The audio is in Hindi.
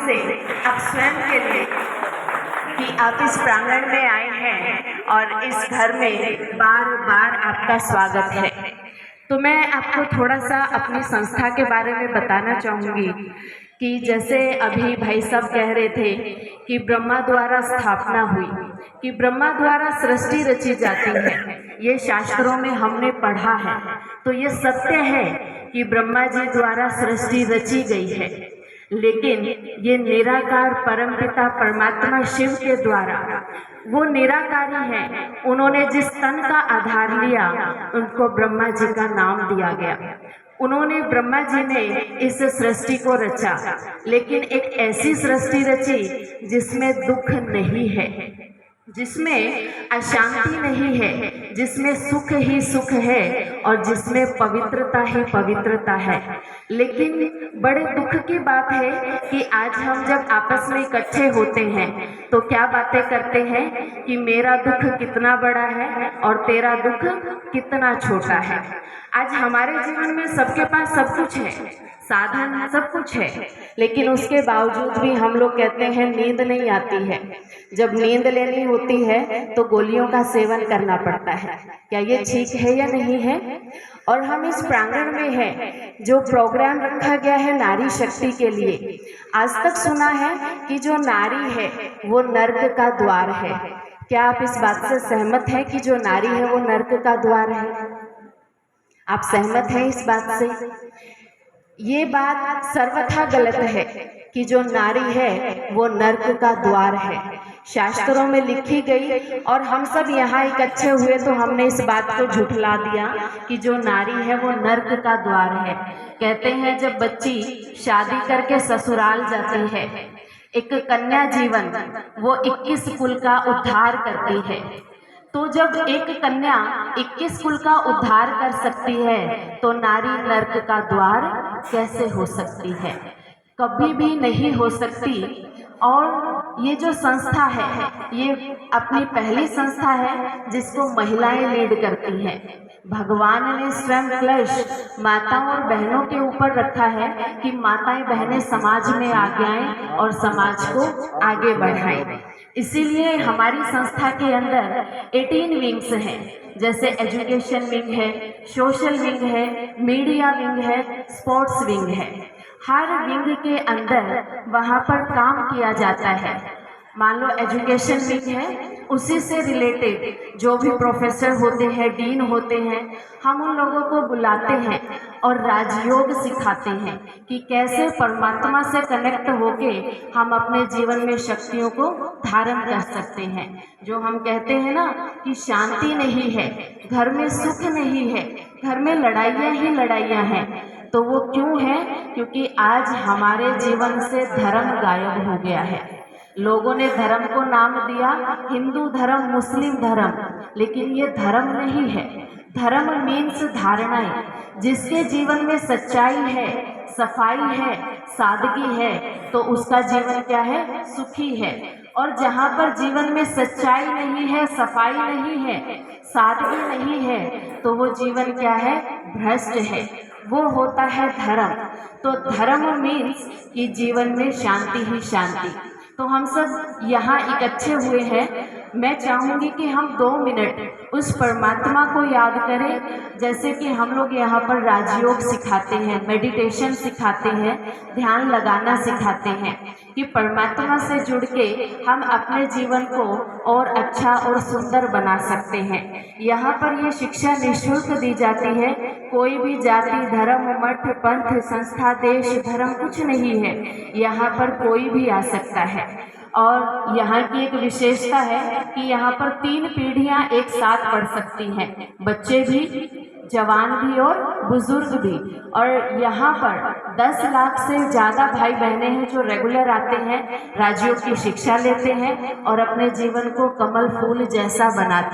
से आप स्वयं के लिए कि आप इस प्रांगण में आए हैं और इस घर में बार बार आपका स्वागत है। तो मैं आपको थोड़ा सा अपनी संस्था के बारे में बताना चाहूँगी कि जैसे अभी भाई साहब कह रहे थे कि ब्रह्मा द्वारा स्थापना हुई, कि ब्रह्मा द्वारा सृष्टि रची जाती है, ये शास्त्रों में हमने पढ़ा है। तो ये सत्य है कि ब्रह्मा जी द्वारा सृष्टि रची गई है, लेकिन ये निराकार परमपिता परमात्मा शिव के द्वारा, वो निराकारी है, उन्होंने जिस तन का आधार लिया उनको ब्रह्मा जी का नाम दिया गया। उन्होंने ब्रह्मा जी ने इस सृष्टि को रचा, लेकिन एक ऐसी सृष्टि रची जिसमें दुख नहीं है, जिसमें अशांति नहीं है, जिसमें सुख ही सुख है और जिसमें पवित्रता ही पवित्रता है। लेकिन बड़े दुख की बात है कि आज हम जब आपस में इकट्ठे होते हैं तो क्या बातें करते हैं कि मेरा दुख कितना बड़ा है और तेरा दुख कितना छोटा है। आज हमारे जीवन में सबके पास सब कुछ है, साधन सब कुछ है, लेकिन उसके बावजूद भी हम लोग कहते हैं नींद नहीं आती है। जब नींद लेनी होती है तो गोलियों का सेवन करना पड़ता है। क्या ये ठीक है या नहीं है? और हम इस प्रांगण में हैं, जो प्रोग्राम रखा गया है नारी शक्ति के लिए। आज तक सुना है कि जो नारी है वो नर्क का द्वार है। क्या आप इस बात से सहमत हैं कि जो नारी है वो नर्क का द्वार है? आप सहमत हैं इस बात से? ये बात सर्वथा गलत है कि जो नारी है वो नर्क का द्वार है। शास्त्रों में लिखी गई और हम सब यहाँ इकट्ठे हुए तो हमने इस बात को झुठला दिया कि जो नारी है वो नर्क का द्वार है। कहते हैं जब बच्ची शादी करके ससुराल जाती है, एक कन्या जीवन वो 21 कुल का उद्धार करती है। तो जब एक कन्या 21 कुल का उद्धार कर सकती है तो नारी नर्क का द्वार कैसे हो सकती है? कभी भी नहीं हो सकती। और ये जो संस्था है ये अपनी पहली संस्था है जिसको महिलाएं लीड करती हैं। भगवान ने स्वयं क्लेश माताओं और बहनों के ऊपर रखा है कि माताएं बहनें समाज में आगे आएं और समाज को आगे बढ़ाएं। इसीलिए हमारी संस्था के अंदर 18 विंग्स हैं, जैसे एजुकेशन विंग है, सोशल विंग है, मीडिया विंग है, स्पोर्ट्स विंग है। हर विंग के अंदर वहाँ पर काम किया जाता है। मान लो एजुकेशन विंग है, उसी से रिलेटेड जो भी प्रोफेसर होते हैं, डीन होते हैं, हम उन लोगों को बुलाते हैं और राजयोग सिखाते हैं कि कैसे परमात्मा से कनेक्ट होके हम अपने जीवन में शक्तियों को धारण कर सकते हैं। जो हम कहते हैं ना कि शांति नहीं है, घर में सुख नहीं है, घर में लड़ाइयाँ ही लड़ाइयाँ हैं, तो वो क्यों है? क्योंकि आज हमारे जीवन से धर्म गायब हो गया है। लोगों ने धर्म को नाम दिया हिंदू धर्म, मुस्लिम धर्म, लेकिन ये धर्म नहीं है। धर्म मीन्स धारणाएं। जिसके जीवन में सच्चाई है, सफाई है, सादगी है, तो उसका जीवन क्या है? सुखी है। और जहाँ पर जीवन में सच्चाई नहीं है, सफाई नहीं है, सादगी नहीं है, तो वो जीवन क्या है? भ्रष्ट है। वो होता है धर्म। तो धर्म मीन्स कि जीवन में शांति ही शांति। तो हम सब यहाँ इकट्ठे हुए हैं। मैं चाहूँगी कि हम 2 मिनट उस परमात्मा को याद करें, जैसे कि हम लोग यहाँ पर राजयोग सिखाते हैं, मेडिटेशन सिखाते हैं, ध्यान लगाना सिखाते हैं, कि परमात्मा से जुड़ के हम अपने जीवन को और अच्छा और सुंदर बना सकते हैं। यहाँ पर ये शिक्षा निःशुल्क दी जाती है। कोई भी जाति, धर्म, मठ, पंथ, संस्था, देश, धर्म कुछ नहीं है। यहाँ पर कोई भी आ सकता है। और यहाँ की एक विशेषता है कि यहाँ पर 3 पीढ़ियाँ एक साथ पढ़ सकती हैं, बच्चे भी, जवान भी और बुजुर्ग भी। और यहाँ पर 10 लाख से ज़्यादा भाई बहनें हैं जो रेगुलर आते हैं, राजयोग की शिक्षा लेते हैं और अपने जीवन को कमल फूल जैसा बनाते हैं।